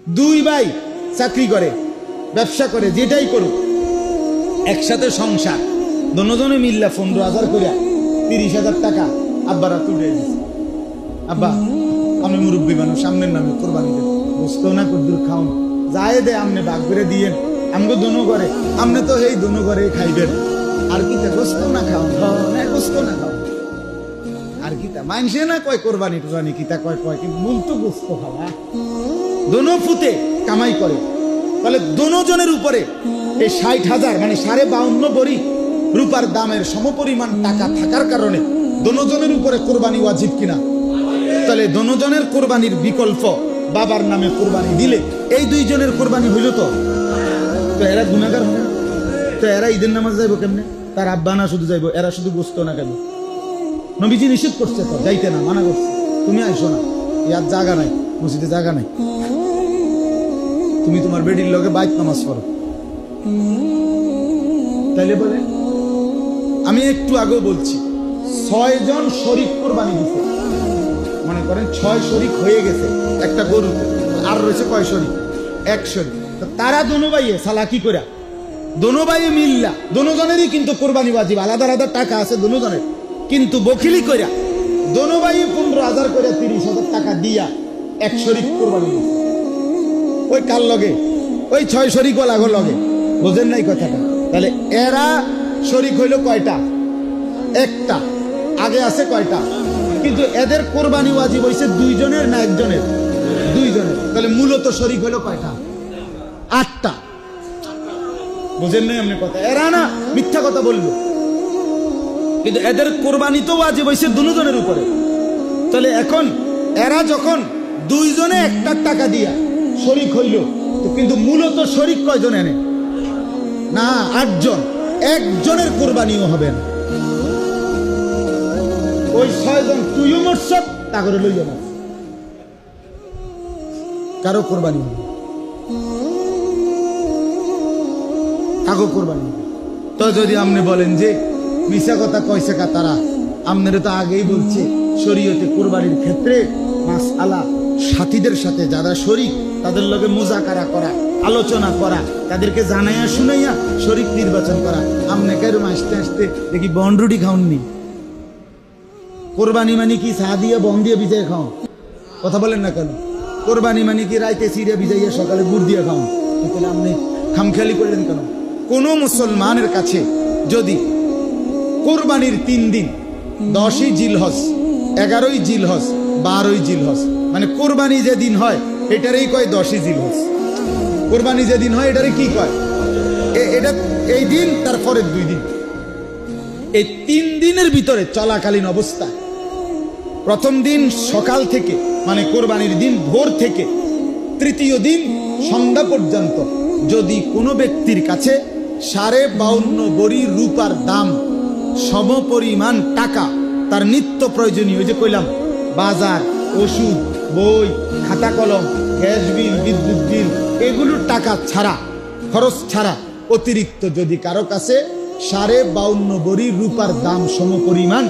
দুই ভাই চাকরি করে, ব্যবসা করে, যেটাই করুক, একসাথে সংসার, দুজনে মিল্লা 15,000 করে 30,000 টাকা আব্বারা তুলে দিচ্ছে। আব্বা আমি মুরব্বী মানুষ, সামনের নামে কোরবানি দেন, বুঝতো না কদ্দুর খাওন যায় দে, আমনে ভাগ করে দিয়েন, আমগো দুনো করে, আমনে তো এই দুনো করে খাইবেন, আর কিতা গোস্তো না খাওন, গোস্তো না খাওন, আর কিতা মানছে না কয় কোরবানি টোরবানি কিতা কয় কয়, কিন্তু মূল তো গোস্ত খাওয়া। দোনো ফুতে কামাই করে, তাহলে দোনোজনের উপরে এই 60,000 মানে 52.5 ভরি রূপার দামের সমপরিমাণ টাকা থাকার কারণে দোনোজনের উপরে কোরবানি ওয়াজিব কিনা? তাহলে দোনোজনের কোরবানির বিকল্প বাবার নামে কোরবানি দিলে এই দুইজনের কোরবানি হইল। তো এরা গুনাহগার হবে না? তো এরা ঈদের নামাজ যাইব কেমনে? তার আব্বা না শুধু যাইব, এরা শুধু গোস্ত না খাইব। নবীজি নিষেধ করছে, তো যাইতে না, মানা করছে, তুমি আইসো না, ইয়ার জায়গা নাই, মসজিদে জায়গা নাই, তুমি তোমার বেডির লগে বাইত নামাজ পড়ো। তাইলে বলে আমি একটু আগেও বলছি 6 জন শরীক কোরবানি দিছে, মনে করেন 6 শরীক হয়ে গেছে একটা গরুতে, আর রয়েছে কয় শরীক? 1 শরীক। তারা দোনো ভাইয়ে সালাকি করে, দোনো ভাইয়ে মিল্লা, দোনোজনেরই কিন্তু কোরবানি ওয়াজিব, আলাদা আলাদা টাকা আছে দোনোজনের, কিন্তু বখিলি কইরা দোনো ভাইয়ে 15,000 করে 30,000 টাকা দিয়া 1 শরীক কোরবানি দিছে। ওই কার লগে? ওই 6 শরীক লাগো লগে, বোঝেন নাই কথাটা? তাহলে এরা শরীক হইল কয়টা? একটা। আগে আছে কয়টা? কিন্তু এদের কোরবানি ওয়াজিব হইছে 2 জনের না 1 জনের? 2 জনের। তাহলে মূলত শরীক হইল কয়টা? 8টা। বোঝেন নাই আপনি কথা? এরা না মিথ্যা কথা বললো, কিন্তু এদের কোরবানি তো ওয়াজিব হইছে দুজনের উপরে। তাহলে এখন এরা যখন 2 জনে 1 টাকা দিয়া শরীক হইল, কিন্তু মূলত শরীক কয়জন এনে? না, 8 জন। 1 জনের কোরবানিও হবে না। ওই 6 জন তুইও মরছ, তা করে লইয়া না, কারো কোরবানি হবে, কাগো কোরবানি হবে। তো যদি আপনি বলেন যে মিশা কথা কইছে কা তারা, আপনারা তো আগেই বলছে শরীয়তে কোরবানির ক্ষেত্রে মাসআলা সাথীদের সাথে যারা শরীক তাদের লগে মুজাকারা করা, আলোচনা করা, তাদেরকে জানাইয়া শুনাইয়া শরীক নির্বাচন করা। আপনি কেরম আসতে আসতে দেখি বনরুটি খাওননি। কোরবানি মানে কি চা দিয়ে বন দিয়ে ভিজাই খাও? কথা বলেন না কেন? কোরবানি মানে কি রাইতে চিড়ে ভিজাইয়া সকালে গুড় দিয়ে খাও? তাহলে আপনি খামখেয়ালি করলেন কেন? কোন মুসলমানের কাছে যদি কোরবানির 3 দিন 10ই জিলহজ, 11ই জিলহজ, 12ই জিলহজ, মানে কোরবানি যে দিন হয় এটারই কয় 10ই জিলহজ। কোরবানি যে দিন হয় এটারই কি কয়? এটা এই দিন তারপরের 2 দিন, এই 3 দিনের ভিতরে চলাকালীন অবস্থা, প্রথম দিন সকাল থেকে মানে কোরবানির দিন ভোর থেকে 3য় দিন সন্ধ্যা পর্যন্ত যদি কোনো ব্যক্তির কাছে 52.5 ভরি রূপার দাম সমপরিমাণ টাকা, তার নিত্য প্রয়োজনীয়, ওই যে কইলাম বাজার, ওষুধ, বই, খাতা কলম, গ্যাস বিল, বিদ্যুৎ বিল, এগুলোর টাকা ছাড়া, খরচ ছাড়া অতিরিক্ত যদি কারো কাছে 52.5 ভরি রূপার দাম সমপরিমাণ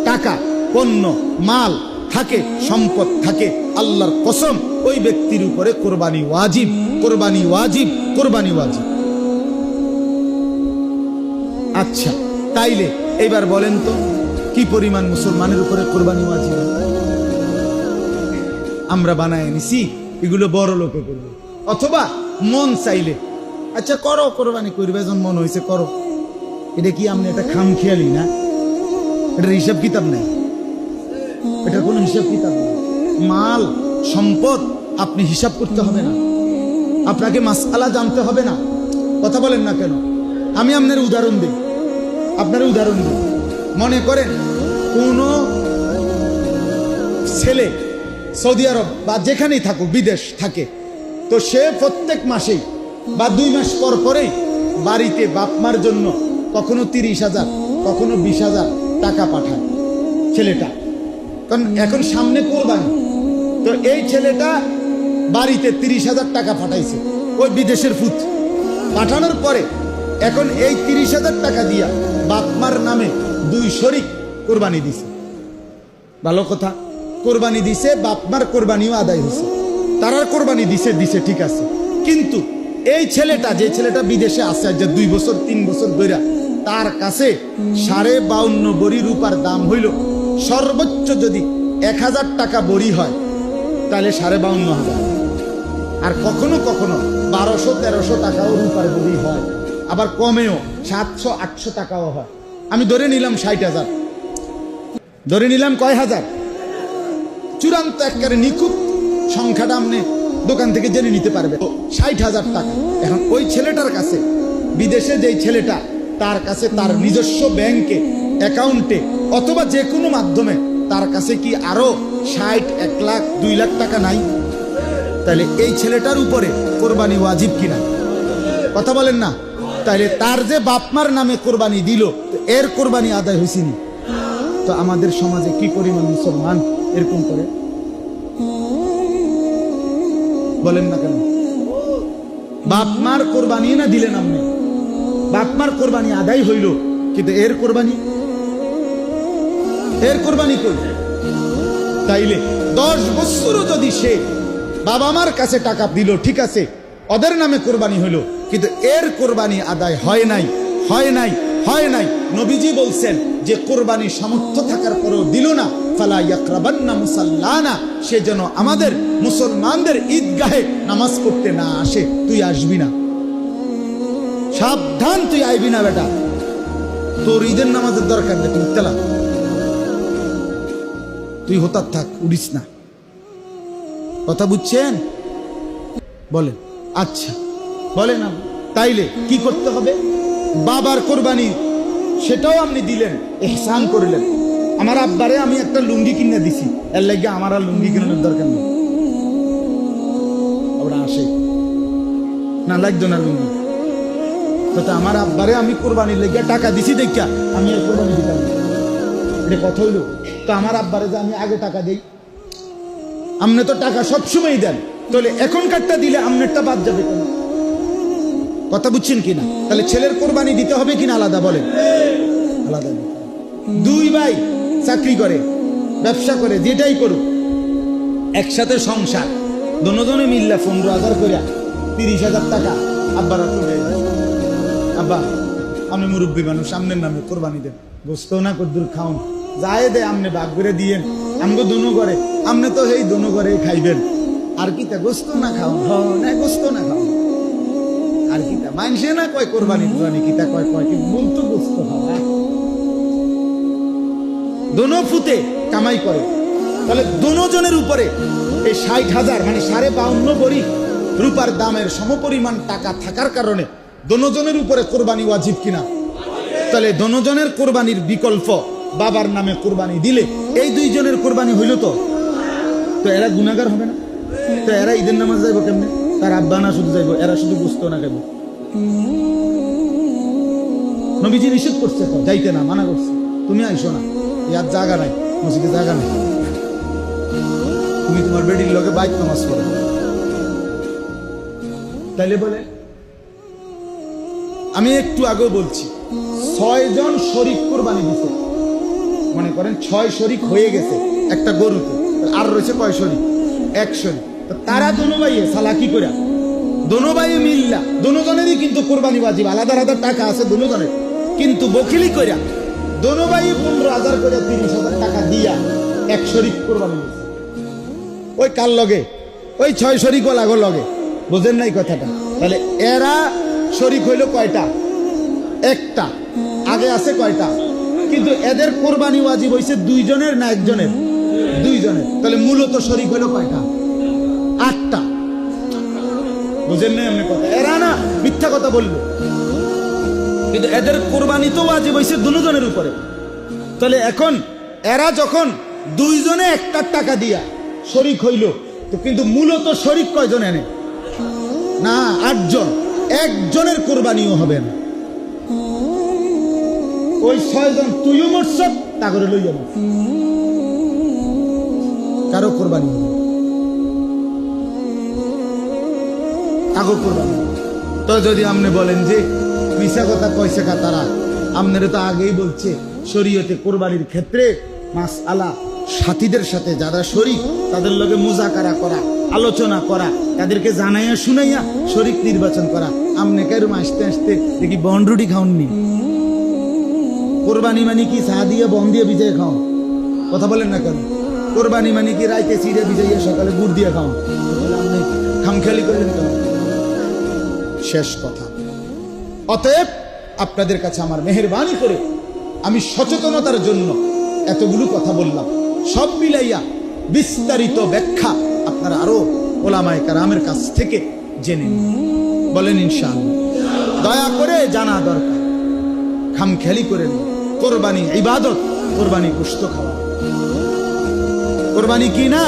টাকা, পণ্য, মাল থাকে, সম্পদ থাকে, আল্লাহর কসম ওই ব্যক্তির উপরে কোরবানি ওয়াজিব, কোরবানি ওয়াজিব, কোরবানি ওয়াজিব। আচ্ছা, তাইলে এবার বলেন তো কি পরিমাণ মুসলমানের উপরে কোরবানি ওয়াজিব? আমরা বানায় নিছি এগুলো বড় লোকে করবে, অথবা মন চাইলে আচ্ছা করো, কোরবানি করবে, যখন মন হয়েছে করো। এটা কি আপনি এটা খামখেয়ালি না? এটার হিসাব কিতাব নেই, এটার কোনো হিসাব কিতাব নেই। মাল সম্পদ আপনি হিসাব করতে হবে না, আপনাকে মাসআলা জানতে হবে না। কথা বলেন না কেন? আমি আপনার উদাহরণ দিই, মনে করেন কোন ছেলে সৌদি আরব বা যেখানেই থাকুক, বিদেশ থাকে, তো সে প্রত্যেক মাসেই বা 2 মাস পর পরেই বাড়িতে বাপমার জন্য কখনো 30,000 কখনো 20,000 টাকা পাঠায় ছেলেটা। কারণ এখন সামনে কোরবানি, তো এই ছেলেটা বাড়িতে 30,000 টাকা পাঠাইছে ওই বিদেশের ফুট। পাঠানোর পরে এখন এই 30,000 টাকা দিয়া বাপমার নামে 2 শরীক কোরবানি দিছে। ভালো কথা, কোরবানি দিছে, বাপমার কোরবানিও আদায় হয়েছে। তারার কোরবানি দিছে ঠিক আছে, কিন্তু এই ছেলেটা, যে ছেলেটা বিদেশে আছে যে 2 বছর 3 বছর ধরে, তার কাছে 52.5 বড়ি রূপার দাম হইল সর্বোচ্চ যদি 1000 টাকা বড়ি হয় তাহলে 52,500, আর কখনো কখনো 1200-1300 টাকাও রূপার বড়ি হয়, আবার কমেও 700-800 টাকাও হয়। আমি ধরে নিলাম 60,000, ধরে নিলাম কয় হাজার, চূড়ান্ত একেবারে নিখুঁত সংখ্যাটা আপনি দোকান থেকে জেনে নিতে পারবে, 60,000 টাকা। এখন ওই ছেলেটার কাছে, বিদেশে যেই ছেলেটা, তার কাছে তার নিজস্ব ব্যাংকে অ্যাকাউন্টে অথবা যে কোনো মাধ্যমে তার কাছে কি আরো 60, 1 লাখ, 2 লাখ টাকা নাই? তাহলে এই ছেলেটার উপরে কোরবানি ওয়াজিব কিনা? কথা বলেন না? তাহলে তার যে বাপমার নামে কোরবানি দিল, এর কোরবানি আদায় হয়েছিনি। তো আমাদের সমাজে কি পরিমাণ মুসলমান এরকম করে, বলেন না কেন? বাপমার কোরবানি না দিলেন আপনি, বাপমার কোরবানি আদায় হইল, কিন্তু এর কোরবানি কই? তাইলে 10 বছরও যদি সে বাবা মার কাছে টাকা দিল, ঠিক আছে, ওদের নামে কোরবানি হইল, কিন্তু এর কোরবানি আদায় হয় নাই। নবীজি বলছেন যে কোরবানি সামর্থ্য থাকার পরেও দিল না, ফালা ইয়াকরাবান্না মুসাল্লানা, সে যেন আমাদের মুসলমানদের ঈদগাহে নামাজ পড়তে না আসে। তুই আসবি না, সাবধান, তুই আইবি না বেটা, তোর ঈদের নামাজের দরকার নেই, তুই তেলা, তুই হতার থাক, উড়িস না। কথা বুঝছেন? বলেন। আচ্ছা বলেন না, তাইলে কি করতে হবে? বাবার কোরবানি সেটাও আপনি দিলেন, ইহসান করলেন। আমার আব্বারে আমি একটা লুঙ্গি কিনে দিছি, এর লাগে আমার আর লুঙ্গি কিনার দরকার নেই, ওরা আসে না, লাগতো না লুঙ্গি। তো আমার আব্বারে আমি কোরবানির লেগে টাকা দিছি, দেখা আমি আর কোরবানি দিলাম, এটা কথা হইল? তো আমার আব্বারে যে আমি আগে টাকা দিই, আপনি তো টাকা সবসময় দেন, তাহলে এখনকারটা দিলে আপনারটা বাদ যাবে কেন? কথা বুঝছেন কিনা? তাহলে ছেলের কোরবানি দিতে হবে কিনা আলাদা? বলেন। আলাদা। 2 ভাই চাকরি করে, ব্যবসা করে, যেটাই করুক, একসাথে সংসার, দোনোজনে মিল্লা 15,000 করে 30,000 টাকা আব্বার হাতে, আব্বা আমি মুরব্বী মানুষ, সামনের নামে কোরবানি দেন, গোস্ত না কদ্দুর খাউন, যায় দে আমনে ভাগ করে দিয়েন, আমগো দুনো করে, আমনে তো এই দুনো করে খাইবেন, আর কি তা গোস্ত না খাও, না গোস্ত না খাও, আর কি তা মানছে না কয় কোরবানি কি তা কয় কি মূল তো গোস্ত খাওয়া, দোনো ফুতে কামাই করে। তাহলে দোনোজনের উপরে এই 60,000 মানে 52.5 বড়ি রূপার দামের সমপরিমাণ টাকা থাকার কারণে দোনোজনের উপরে কোরবানি ওয়াজিব কিনা? তাহলে দোনোজনের কোরবানির বিকল্প বাবার নামে কোরবানি দিলে এই 2 জনের কোরবানি হইল, তো এরা গুনাহগার হবে না? তো এরা ঈদের নামাজ যাইব কেমনে? তার আব্বা না শুধু যাইব, এরা শুধু বুঝতো না কেন? নবীজি নিষেধ করছে, তো যাইতে না, মানা করছে, তুমি আইসো না, ইয়ার জায়গা নাই, মসজিদে জায়গা নাই, তুমি তোমার বেডির লগে বাইক নামাজ পড়ো। তাইলে বলে, আমি একটু আগেও বলছি 6 জন শরিক কোরবানি দিছে, মনে করেন 6 শরিক হয়ে গেছে একটা গরুতে, আর রয়েছে কয় শরিক? 1 শরিক। তারা দোনো ভাইয়ে সালাকি করে, দোনো ভাইয়ে মিল্লা, দোনোজনেরই কিন্তু কোরবানি ওয়াজিব, আলাদা আলাদা টাকা আছে দোনোজনের, কিন্তু বকিলি কইরা দোনো ভাই 15,000 করে 30,000 টাকা দিয়া 1 শরিক কোরবানি দিছে। ওই কার লগে? ওই 6 শরিক লাগো লগে, বোঝেন নাই কথাটা? তাহলে এরা শরিক হইল কয়টা? একটা। আগে আছে কয়টা? কিন্তু এদের কোরবানি ওয়াজিব হইছে 2 জনের না 1 জনের? 2 জনের। তাহলে মূলত শরিক হইল কয়টা? 8টা। বুঝেন নাই এমনি কথা? এরা না মিথ্যা কথা বলবো, কিন্তু এদের কোরবানি তো ওয়াজিব হইছে দুজনের উপরে। তাহলে এখন এরা যখন 2 জনে 1 টাকা দিয়া শরিক হইল, তো কিন্তু মূলত শরিক কয়জন এনে? না, 8 জন। 1 জনের কোরবানিও হবে না। ওই 6 জন তুইও মরছ, তা করে লইয়া না, কারো কোরবানি হবে, কারো কোরবানি। তো যদি আপনি বলেন যে মিশা কথা কইছে কা তারা, আপনারা তো আগেই বলছে শরীয়তে কোরবানির ক্ষেত্রে মাসআলা সাথীদের সাথে যারা শরীক তাদের লগে মুজাকারা করা আলোচনা করা, তাদেরকে জানাইয়া শুনাইয়া শরীক নির্বাচন করা। আমনে কেরম আসতে আসতে দেখি বনরুটি খাওননি। কোরবানি মানে কি চা দিয়ে বন দিয়ে ভিজাই খাও? কথা বলেন না কেন? কোরবানি মানে কি রাইতে চিড়ে ভিজাইয়া সকালে গুড় দিয়ে খাও? আপনি খামখেয়ালি করলেন কেন? শেষ কথা, অতএব আপনাদের কাছে আমার মেহেরবানি করে আমি সচেতনতার জন্য এতগুলো কথা বললাম। সব মিলাইয়া বিস্তারিত ব্যাখ্যা আপনারা আরো ওলামায়ে কেরামের কাছ থেকে জেনে নিন। বলেন ইনশাআল্লাহ। দয়া করে জানা দরকার, খামখেয়ালি করে নিন। কোরবানি ইবাদত, কোরবানি গোশত খাওয়া। কোরবানি কি না?